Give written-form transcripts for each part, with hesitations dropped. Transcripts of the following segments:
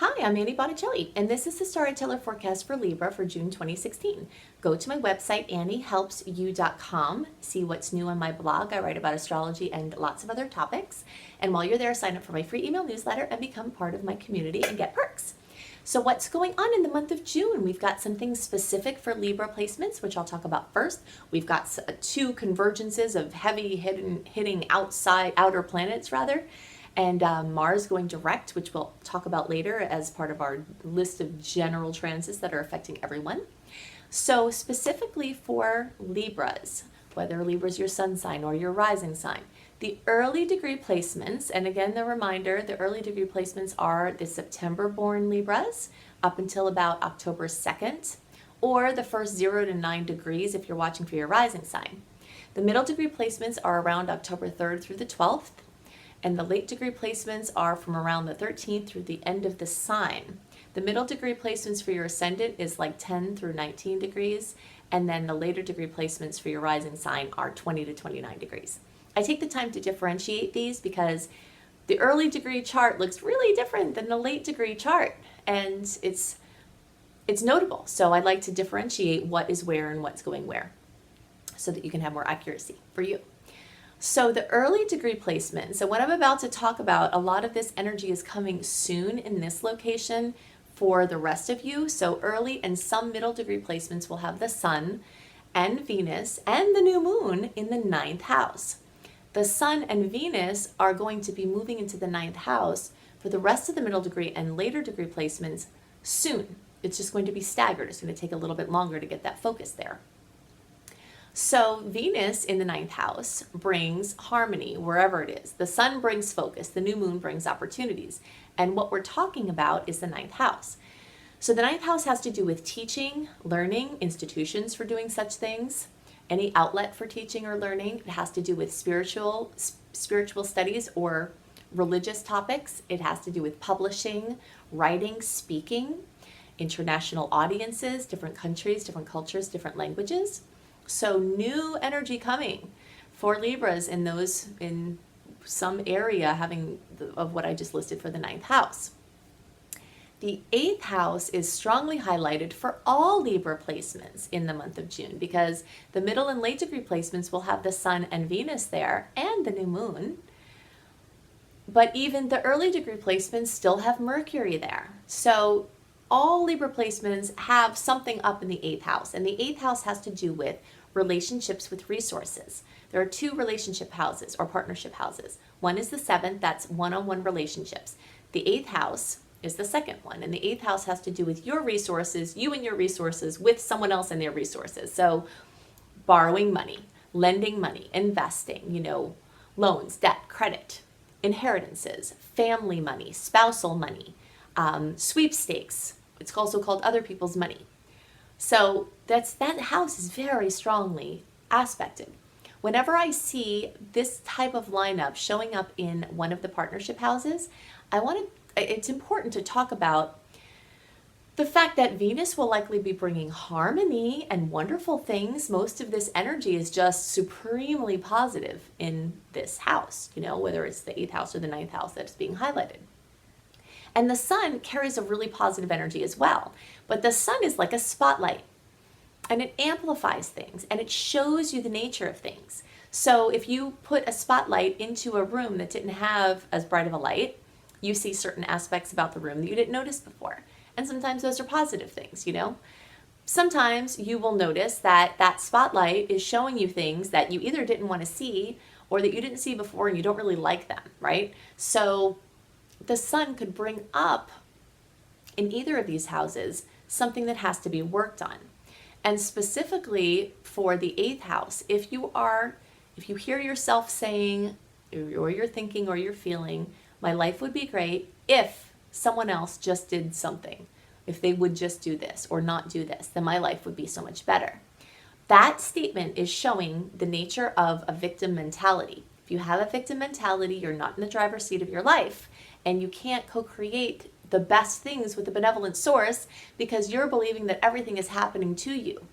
Hi, I'm Annie Botticelli, and this is the Storyteller Forecast for Libra for June 2016. Go to my website, anniehelpsyou.com, see what's new on my blog. I write about astrology and lots of other topics. And while you're there, sign up for my free email newsletter and become part of my community and get perks. So what's going on in the month of June? We've got some things specific for Libra placements, which I'll talk about first. We've got two convergences of heavy hitting outer planets rather. And Mars going direct, which we'll talk about later as part of our list of general transits that are affecting everyone. So specifically for Libras, whether Libra's your sun sign or your rising sign, the early degree placements, and again the reminder, the early degree placements are the September born Libras up until about October 2nd, or the first 0 to 9 degrees if you're watching for your rising sign. The middle degree placements are around October 3rd through the 12th. And the late degree placements are from around the 13th through the end of the sign. The middle degree placements for your ascendant is like 10 through 19 degrees, and then the later degree placements for your rising sign are 20 to 29 degrees. I take the time to differentiate these because the early degree chart looks really different than the late degree chart, and it's notable. So I like to differentiate what is where and what's going where so that you can have more accuracy for you. So the early degree placement, so what I'm about to talk about, a lot of this energy is coming soon in this location for the rest of you. So early and some middle degree placements will have the Sun and Venus and the new moon in the 9th house. The Sun and Venus are going to be moving into the 9th house for the rest of the middle degree and later degree placements soon. It's just going to be staggered. It's going to take a little bit longer to get that focus there. So Venus in the 9th house brings harmony wherever it is. The Sun brings focus. The new moon brings opportunities. And what we're talking about is the 9th house. So the 9th house has to do with teaching, learning, institutions for doing such things, any outlet for teaching or learning. It has to do with spiritual studies or religious topics. It has to do with publishing, writing, speaking, international audiences, different countries, different cultures, different languages. So new energy coming for Libras in some area of what I just listed for the 9th house. The 8th house is strongly highlighted for all Libra placements in the month of June because the middle and late degree placements will have the Sun and Venus there and the new moon. But even the early degree placements still have Mercury there. So all Libra placements have something up in the 8th house, and the 8th house has to do with relationships with resources. There are two relationship houses or partnership houses. One is the 7th, that's one-on-one relationships. The 8th house is the second one, and the 8th house has to do with your resources, you and your resources with someone else and their resources. So borrowing money, lending money, investing, loans, debt, credit, inheritances, family money, spousal money, sweepstakes. It's also called other people's money. So that house is very strongly aspected. Whenever I see this type of lineup showing up in one of the partnership houses, it's important to talk about the fact that Venus will likely be bringing harmony and wonderful things. Most of this energy is just supremely positive in this house, whether it's the 8th house or the 9th house that's being highlighted. And the Sun carries a really positive energy as well. But the Sun is like a spotlight, and it amplifies things, and it shows you the nature of things. So if you put a spotlight into a room that didn't have as bright of a light, you see certain aspects about the room that you didn't notice before. And sometimes those are positive things, Sometimes you will notice that that spotlight is showing you things that you either didn't want to see or that you didn't see before and you don't really like them, right? So the Sun could bring up in either of these houses something that has to be worked on. And specifically for the 8th house, if you hear yourself saying, or you're thinking or you're feeling, my life would be great if someone else just did something, if they would just do this or not do this, then my life would be so much better. That statement is showing the nature of a victim mentality. If you have a victim mentality, you're not in the driver's seat of your life, and you can't co-create the best things with the benevolent source because you're believing that everything is happening to you,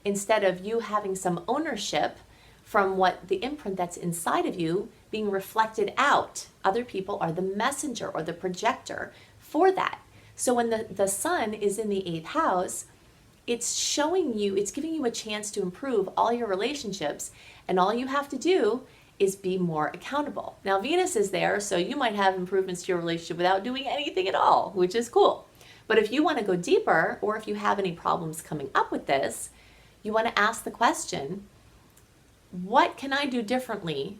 instead of you having some ownership from what the imprint that's inside of you being reflected out. Other people are the messenger or the projector for that. So when the sun is in the 8th house, it's showing you, it's giving you a chance to improve all your relationships, and all you have to do is be more accountable. Now, Venus is there, so you might have improvements to your relationship without doing anything at all, which is cool. But if you want to go deeper, or if you have any problems coming up with this, you want to ask the question, what can I do differently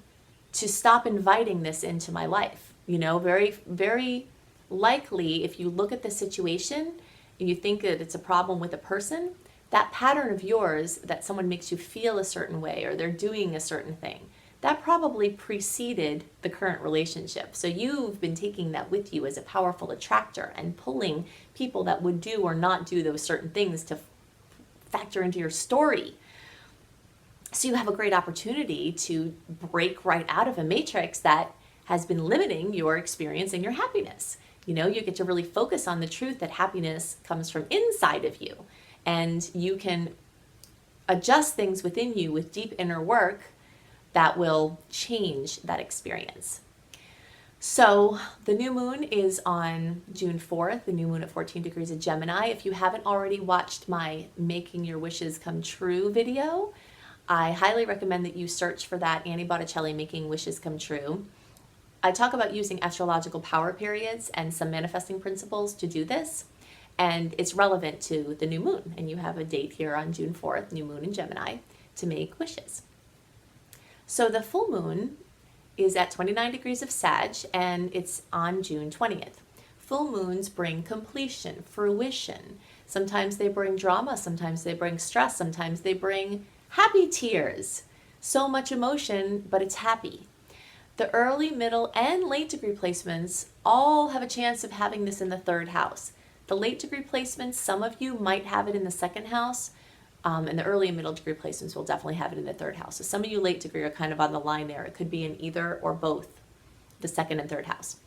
to stop inviting this into my life? You know, very, very likely, if you look at the situation and you think that it's a problem with a person, that pattern of yours that someone makes you feel a certain way or they're doing a certain thing, that probably preceded the current relationship. So you've been taking that with you as a powerful attractor and pulling people that would do or not do those certain things to factor into your story. So you have a great opportunity to break right out of a matrix that has been limiting your experience and your happiness. You know, you get to really focus on the truth that happiness comes from inside of you, and you can adjust things within you with deep inner work that will change that experience. So the new moon is on June 4th, the new moon at 14 degrees of Gemini. If you haven't already watched my Making Your Wishes Come True video, I highly recommend that you search for that, Annie Botticelli, Making Wishes Come True. I talk about using astrological power periods and some manifesting principles to do this, and it's relevant to the new moon. And you have a date here on June 4th, new moon in Gemini, to make wishes. So the full moon is at 29 degrees of Sag, and it's on June 20th. Full moons bring completion, fruition. Sometimes they bring drama, sometimes they bring stress, sometimes they bring happy tears. So much emotion, but it's happy. The early, middle, and late degree placements all have a chance of having this in the 3rd house. The late degree placements, some of you might have it in the 2nd house, and the early and middle degree placements will definitely have it in the 3rd house. So some of you late degree are kind of on the line there. It could be in either or both the 2nd and 3rd house.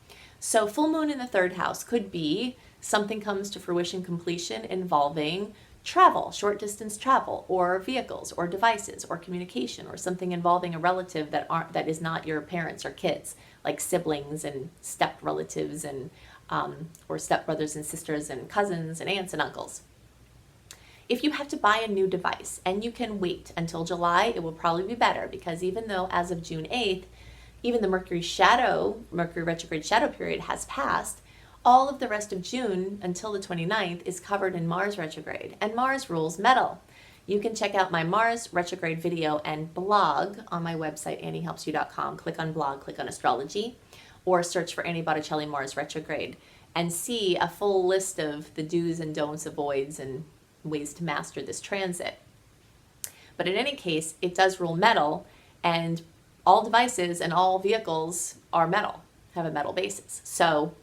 So full moon in the 3rd house could be something comes to fruition, completion involving travel, short distance travel, or vehicles, or devices, or communication, or something involving a relative that is not your parents or kids, like siblings and step relatives and or step brothers and sisters and cousins and aunts and uncles. If you have to buy a new device and you can wait until July, it will probably be better, because even though as of June 8th, even the Mercury retrograde shadow period has passed, all of the rest of June until the 29th is covered in Mars retrograde, and Mars rules metal. You can check out my Mars retrograde video and blog on my website, anniehelpsyou.com. Click on blog, click on astrology, or search for Annie Botticelli Mars retrograde and see a full list of the do's and don'ts, avoids, and ways to master this transit. But in any case, it does rule metal, and all devices and all vehicles are metal, have a metal basis. So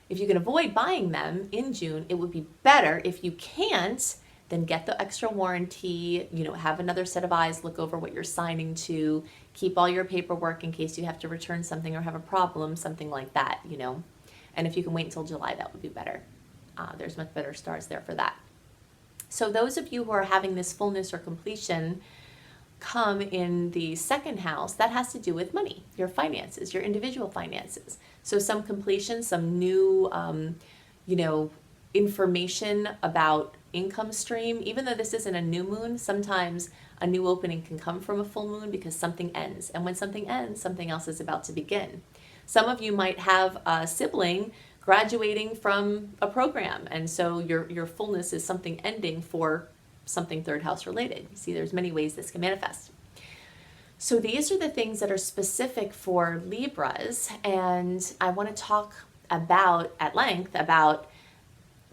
if you can avoid buying them in June, it would be better. If you can't, then get the extra warranty, have another set of eyes, look over what you're signing to, keep all your paperwork in case you have to return something or have a problem, something like that, And if you can wait until July, that would be better. There's much better stars there for that. So those of you who are having this fullness or completion come in the 2nd house, that has to do with money, your finances, your individual finances. So some completion, some new, information about income stream. Even though this isn't a new moon, sometimes a new opening can come from a full moon because something ends. And when something ends, something else is about to begin. Some of you might have a sibling graduating from a program, and so your fullness is something ending for something 3rd house related. You see, there's many ways this can manifest. So these are the things that are specific for Libras, and I want to talk at length about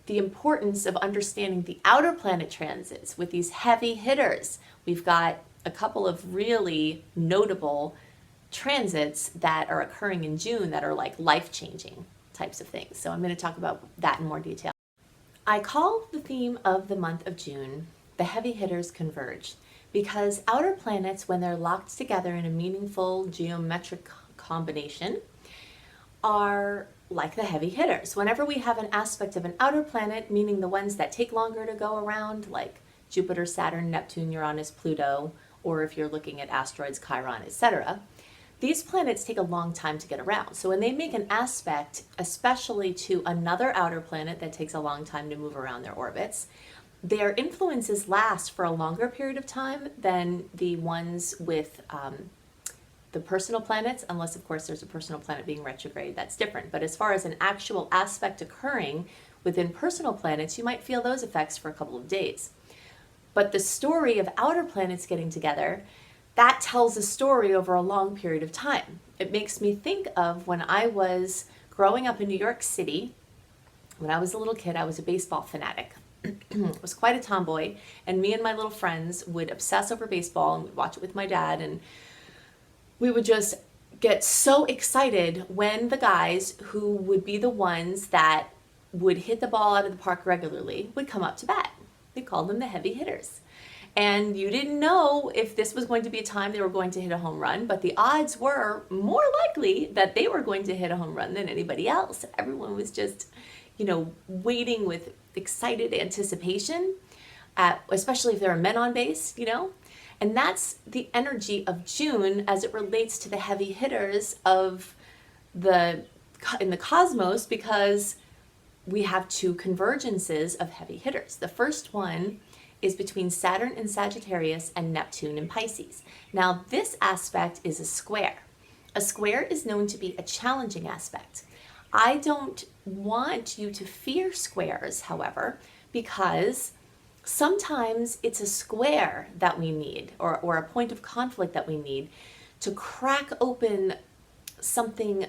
the importance of understanding the outer planet transits with these heavy hitters. We've got a couple of really notable transits that are occurring in June that are like life-changing types of things. So I'm going to talk about that in more detail. I call the theme of the month of June, the heavy hitters converge, because outer planets, when they're locked together in a meaningful geometric combination, are like the heavy hitters. Whenever we have an aspect of an outer planet, meaning the ones that take longer to go around, like Jupiter, Saturn, Neptune, Uranus, Pluto, or if you're looking at asteroids, Chiron, etc., these planets take a long time to get around. So when they make an aspect, especially to another outer planet that takes a long time to move around their orbits, their influences last for a longer period of time than the ones with the personal planets, unless of course there's a personal planet being retrograde, that's different. But as far as an actual aspect occurring within personal planets, you might feel those effects for a couple of days. But the story of outer planets getting together, that tells a story over a long period of time. It makes me think of when I was growing up in New York City. When I was a little kid, I was a baseball fanatic. I was quite a tomboy, and me and my little friends would obsess over baseball, and we'd watch it with my dad, and we would just get so excited when the guys who would be the ones that would hit the ball out of the park regularly would come up to bat. They called them the heavy hitters. And you didn't know if this was going to be a time they were going to hit a home run, but the odds were more likely that they were going to hit a home run than anybody else. Everyone was just, waiting with excited anticipation, especially if there are men on base, And that's the energy of June as it relates to the heavy hitters in the cosmos, because we have two convergences of heavy hitters. The first one is between Saturn in Sagittarius and Neptune in Pisces. Now, this aspect is a square. A square is known to be a challenging aspect. I don't want you to fear squares, however, because sometimes it's a square that we need, or a point of conflict that we need to crack open something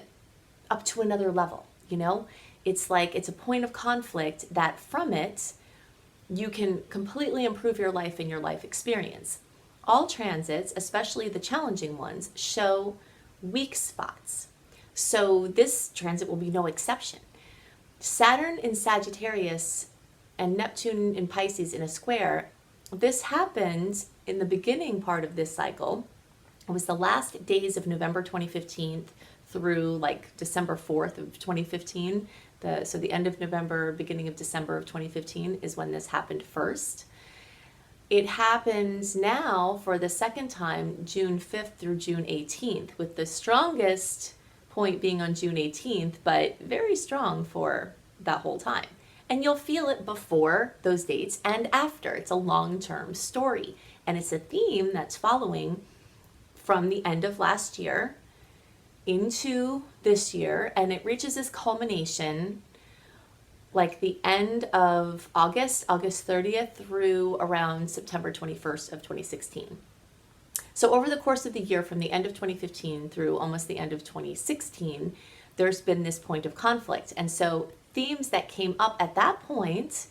up to another level, It's like it's a point of conflict that from it, you can completely improve your life and your life experience. All transits, especially the challenging ones, show weak spots. So this transit will be no exception. Saturn in Sagittarius and Neptune in Pisces in a square, this happened in the beginning part of this cycle. It was the last days of November 2015 through December 4th of 2015. So the end of November, beginning of December of 2015 is when this happened first. It happens now for the second time, June 5th through June 18th, with the strongest point being on June 18th, but very strong for that whole time. And you'll feel it before those dates and after. It's a long-term story. And it's a theme that's following from the end of last year into this year, and it reaches its culmination the end of August 30th through around September 21st of 2016. So over the course of the year, from the end of 2015 through almost the end of 2016, there's been this point of conflict. And so themes that came up at that point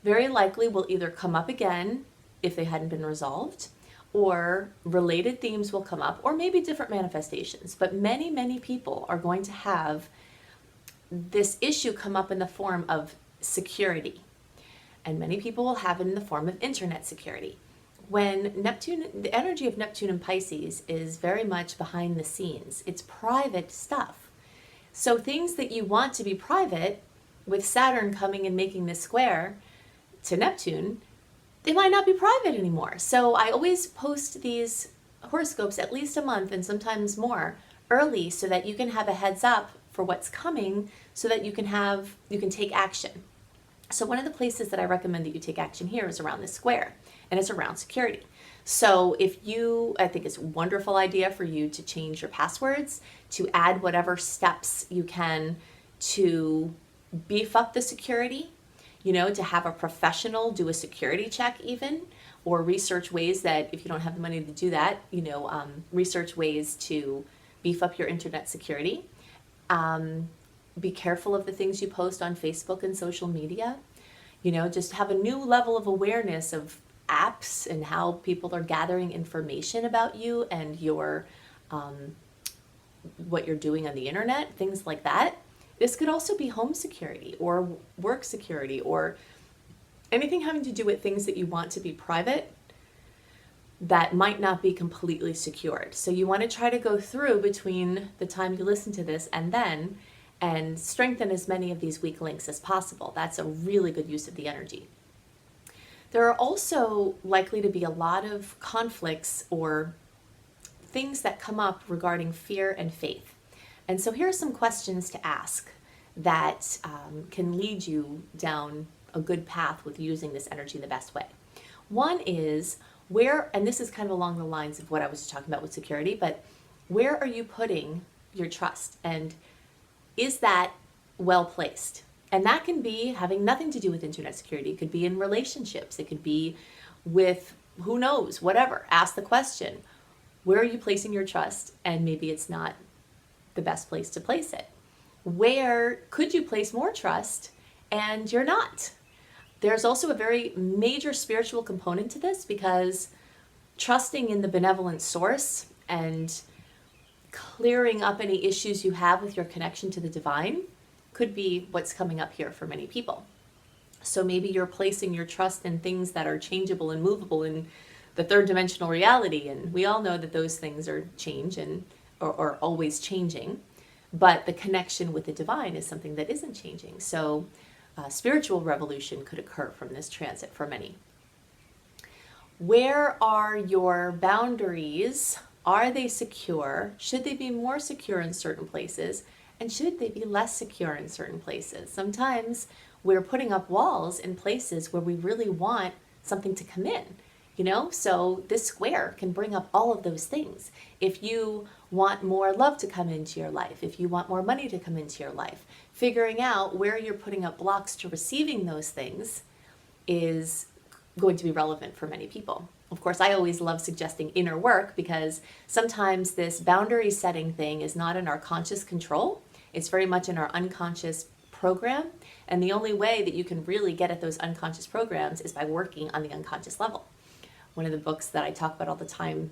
very likely will either come up again if they hadn't been resolved, or related themes will come up, or maybe different manifestations. But many, many people are going to have this issue come up in the form of security. And many people will have it in the form of internet security. When Neptune, the energy of Neptune and Pisces is very much behind the scenes. It's private stuff. So things that you want to be private, with Saturn coming and making this square to Neptune, they might not be private anymore. So I always post these horoscopes at least a month and sometimes more early, so that you can have a heads up for what's coming, so that you can take action. So one of the places that I recommend that you take action here is around this square, and it's around security. So I think it's a wonderful idea for you to change your passwords, to add whatever steps you can to beef up the security, to have a professional do a security check even, or research ways that, if you don't have the money to do that, research ways to beef up your internet security. Be careful of the things you post on Facebook and social media. Just have a new level of awareness of apps and how people are gathering information about you and your what you're doing on the internet, things like that. This could also be home security or work security, or anything having to do with things that you want to be private that might not be completely secured. So you want to try to go through between the time you listen to this and then, and strengthen as many of these weak links as possible. That's a really good use of the energy. There are also likely to be a lot of conflicts or things that come up regarding fear and faith. And so here are some questions to ask that can lead you down a good path with using this energy the best way. One is where, and this is kind of along the lines of what I was talking about with security, but where are you putting your trust? And is that well placed? And that can be having nothing to do with internet security. It could be in relationships. It could be with who knows, whatever. Ask the question, where are you placing your trust? And maybe it's not the best place to place it. Where could you place more trust and you're not? There's also a very major spiritual component to this, because trusting in the benevolent source and clearing up any issues you have with your connection to the divine could be what's coming up here for many people. So maybe you're placing your trust in things that are changeable and movable in the third dimensional reality, and we all know that those things are change and or always changing, but the connection with the divine is something that isn't changing. So spiritual revolution could occur from this transit for many. Where are your boundaries? Are they secure? Should they be more secure in certain places? And should they be less secure in certain places? Sometimes we're putting up walls in places where we really want something to come in, you know? So this square can bring up all of those things. If you want more love to come into your life, if you want more money to come into your life, figuring out where you're putting up blocks to receiving those things is going to be relevant for many people. Of course, I always love suggesting inner work, because sometimes this boundary setting thing is not in our conscious control. It's very much in our unconscious program. And the only way that you can really get at those unconscious programs is by working on the unconscious level. One of the books that I talk about all the time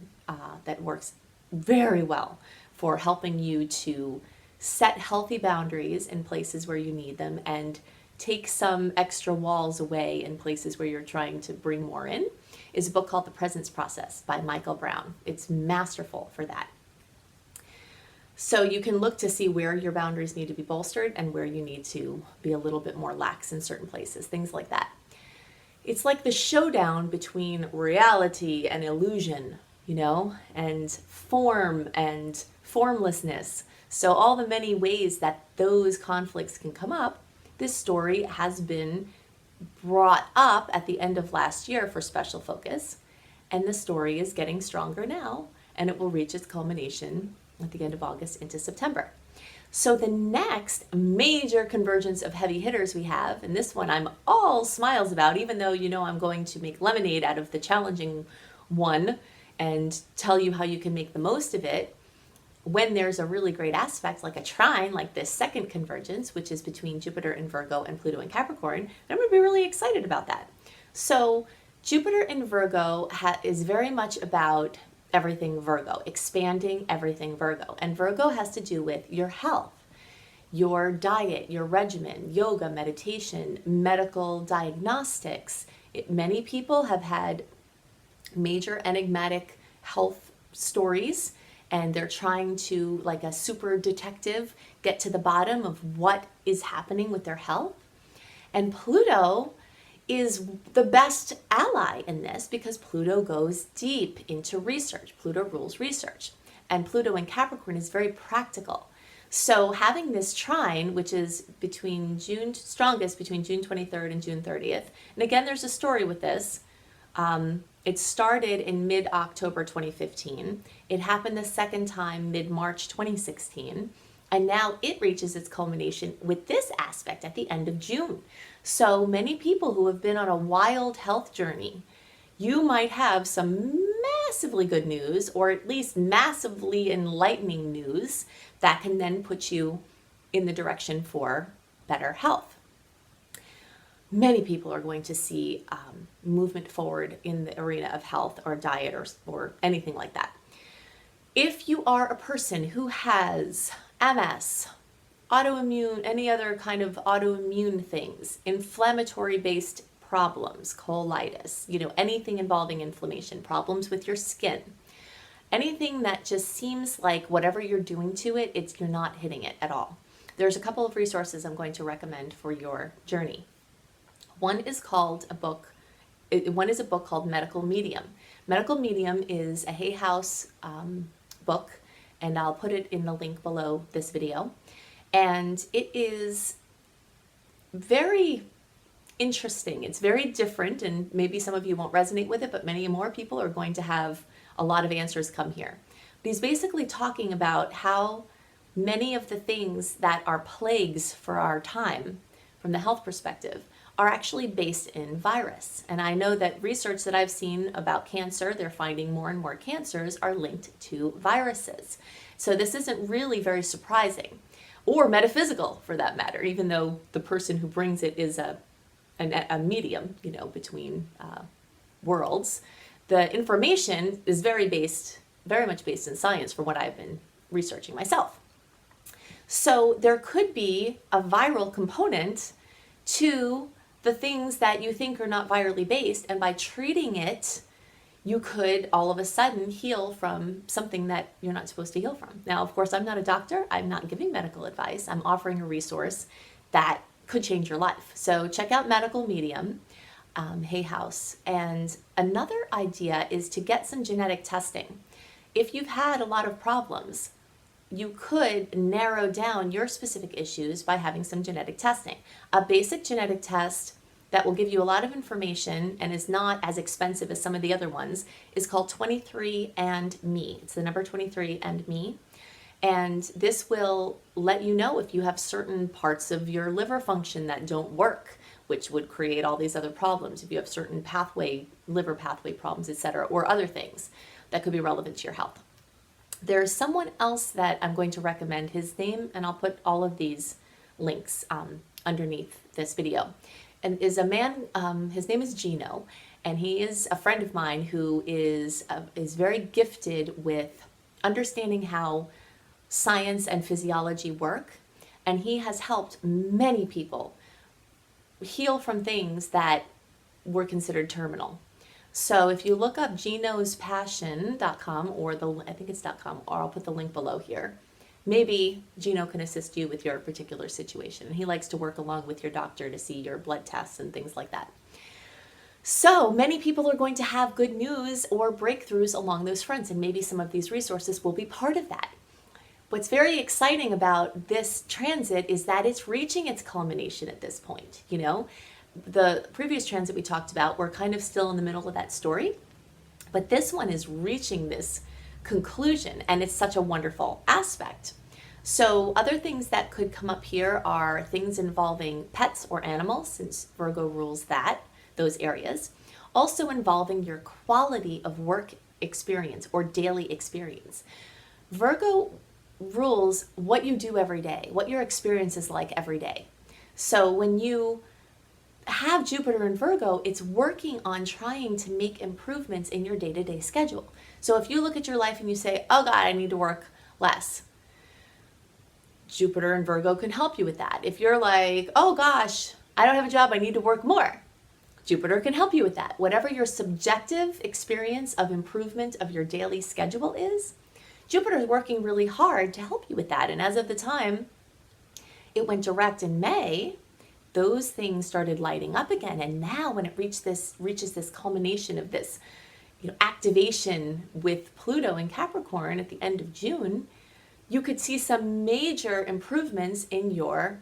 that works very well for helping you to set healthy boundaries in places where you need them and take some extra walls away in places where you're trying to bring more in is a book called The Presence Process by Michael Brown. It's masterful for that. So you can look to see where your boundaries need to be bolstered and where you need to be a little bit more lax in certain places, things like that. It's like the showdown between reality and illusion, you know, and form and formlessness. So all the many ways that those conflicts can come up, this story has been brought up at the end of last year for special focus, and the story is getting stronger now, and it will reach its culmination at the end of August into September. So the next major convergence of heavy hitters we have, and this one I'm all smiles about, even though you know I'm going to make lemonade out of the challenging one and tell you how you can make the most of it, when there's a really great aspect like a trine, like this second convergence, which is between Jupiter in Virgo and Pluto in Capricorn, and I'm going to be really excited about that. So Jupiter in Virgo is very much about everything Virgo, expanding everything Virgo. And Virgo has to do with your health, your diet, your regimen, yoga, meditation, medical diagnostics. Many people have had major enigmatic health stories, and they're trying to, like a super detective, get to the bottom of what is happening with their health. And Pluto is the best ally in this, because Pluto goes deep into research. Pluto rules research. And Pluto in Capricorn is very practical. So having this trine, which is strongest between June 23rd and June 30th. And again, there's a story with this. It started in mid-October 2015. It happened the second time mid-March 2016. And now it reaches its culmination with this aspect at the end of June. So many people who have been on a wild health journey, you might have some massively good news, or at least massively enlightening news that can then put you in the direction for better health. Many people are going to see movement forward in the arena of health or diet or anything like that. If you are a person who has MS, autoimmune, any other kind of autoimmune things, inflammatory-based problems, colitis, anything involving inflammation, problems with your skin, anything that just seems like whatever you're doing to it, you're not hitting it at all. There's a couple of resources I'm going to recommend for your journey. One is a book called Medical Medium. Medical Medium is a Hay House book, and I'll put it in the link below this video. And it is very interesting. It's very different, and maybe some of you won't resonate with it, but many more people are going to have a lot of answers come here. But he's basically talking about how many of the things that are plagues for our time, from the health perspective, are actually based in virus. And I know that research that I've seen about cancer, they're finding more and more cancers are linked to viruses. So this isn't really very surprising, or metaphysical for that matter, even though the person who brings it is a medium, between worlds. The information is very much based in science from what I've been researching myself. So there could be a viral component to the things that you think are not virally based, and by treating it, you could all of a sudden heal from something that you're not supposed to heal from. Now, of course, I'm not a doctor. I'm not giving medical advice. I'm offering a resource that could change your life. So check out Medical Medium, Hay House. And another idea is to get some genetic testing. If you've had a lot of problems, you could narrow down your specific issues by having some genetic testing. A basic genetic test that will give you a lot of information and is not as expensive as some of the other ones is called 23andMe. It's the number 23andMe. And this will let you know if you have certain parts of your liver function that don't work, which would create all these other problems. If you have certain liver pathway problems, etc., or other things that could be relevant to your health. There's someone else that I'm going to recommend, his name, and I'll put all of these links underneath this video, and is a man, his name is Gino, and he is a friend of mine who is very gifted with understanding how science and physiology work, and he has helped many people heal from things that were considered terminal. So if you look up genospassion.com, or I think it's .com, or I'll put the link below here, maybe Gino can assist you with your particular situation. And he likes to work along with your doctor to see your blood tests and things like that. So many people are going to have good news or breakthroughs along those fronts, and maybe some of these resources will be part of that. What's very exciting about this transit is that it's reaching its culmination at this point. The previous transit we talked about, we're kind of still in the middle of that story, but this one is reaching this conclusion, and it's such a wonderful aspect. So other things that could come up here are things involving pets or animals, since Virgo rules those areas. Also involving your quality of work experience or daily experience. Virgo rules what you do every day, what your experience is like every day. So when you have Jupiter in Virgo, it's working on trying to make improvements in your day-to-day schedule. So if you look at your life and you say, oh God, I need to work less, Jupiter in Virgo can help you with that. If you're like, oh gosh, I don't have a job, I need to work more, Jupiter can help you with that. Whatever your subjective experience of improvement of your daily schedule is, Jupiter is working really hard to help you with that. And as of the time it went direct in May, those things started lighting up again. And now when it reaches this culmination of this activation with Pluto in Capricorn at the end of June, you could see some major improvements in your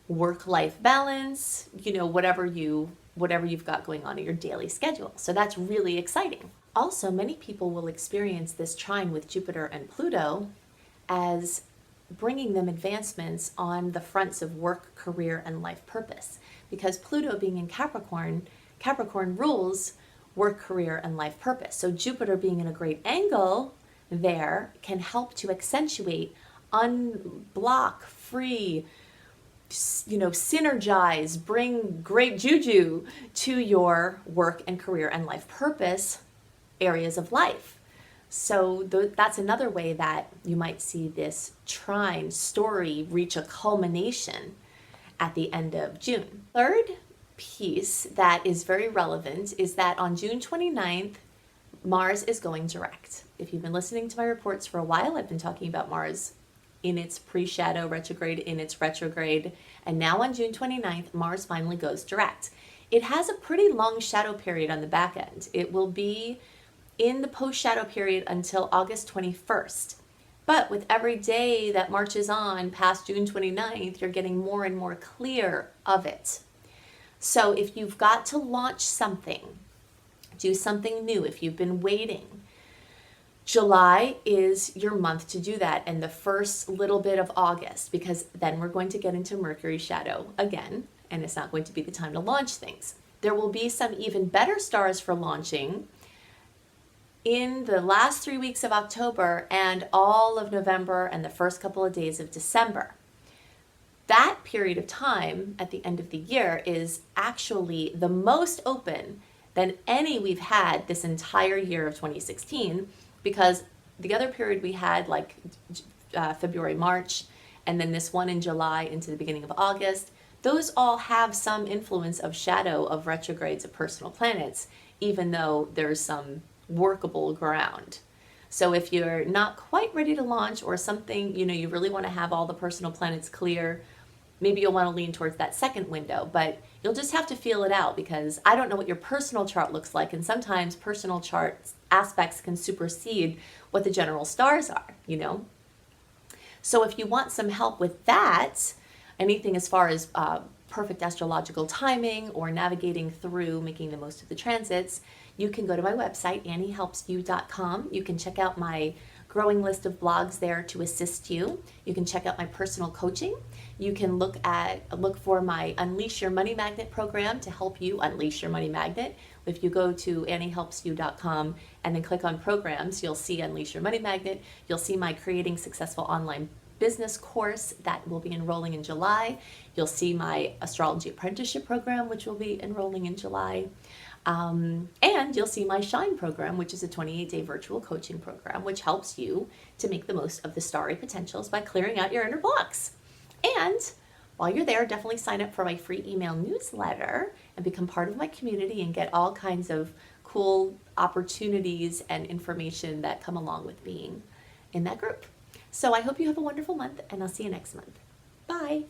work-life balance, whatever you've got going on in your daily schedule. So that's really exciting. Also, many people will experience this trine with Jupiter and Pluto as bringing them advancements on the fronts of work, career, and life purpose. Because Pluto being in Capricorn, Capricorn rules work, career, and life purpose. So Jupiter being in a great angle there can help to accentuate, unblock, free, synergize, bring great juju to your work and career and life purpose areas of life. So that's another way that you might see this trine story reach a culmination at the end of June. Third piece that is very relevant is that on June 29th, Mars is going direct. If you've been listening to my reports for a while, I've been talking about Mars in its pre-shadow retrograde, in its retrograde, and now on June 29th, Mars finally goes direct. It has a pretty long shadow period on the back end. It will be in the post-shadow period until August 21st. But with every day that marches on past June 29th, you're getting more and more clear of it. So if you've got to launch something, do something new, if you've been waiting, July is your month to do that, and the first little bit of August, because then we're going to get into Mercury shadow again, and it's not going to be the time to launch things. There will be some even better stars for launching in the last 3 weeks of October and all of November and the first couple of days of December. That period of time at the end of the year is actually the most open than any we've had this entire year of 2016, because the other period we had, like February, March, and then this one in July into the beginning of August, those all have some influence of shadow, of retrogrades, of personal planets, even though there's some workable ground. So if you're not quite ready to launch, or something, you really want to have all the personal planets clear, maybe you'll want to lean towards that second window, but you'll just have to feel it out, because I don't know what your personal chart looks like, and sometimes personal chart aspects can supersede what the general stars are, So if you want some help with that, anything as far as perfect astrological timing or navigating through making the most of the transits, you can go to my website, anniehelpsyou.com. You can check out my growing list of blogs there to assist you. You can check out my personal coaching. You can look for my Unleash Your Money Magnet program to help you unleash your money magnet. If you go to anniehelpsyou.com and then click on programs, you'll see Unleash Your Money Magnet. You'll see my Creating Successful Online Business course that will be enrolling in July. You'll see my Astrology Apprenticeship program, which will be enrolling in July. And you'll see my Shine program, which is a 28-day virtual coaching program, which helps you to make the most of the starry potentials by clearing out your inner blocks. And while you're there, definitely sign up for my free email newsletter and become part of my community and get all kinds of cool opportunities and information that come along with being in that group. So I hope you have a wonderful month, and I'll see you next month. Bye.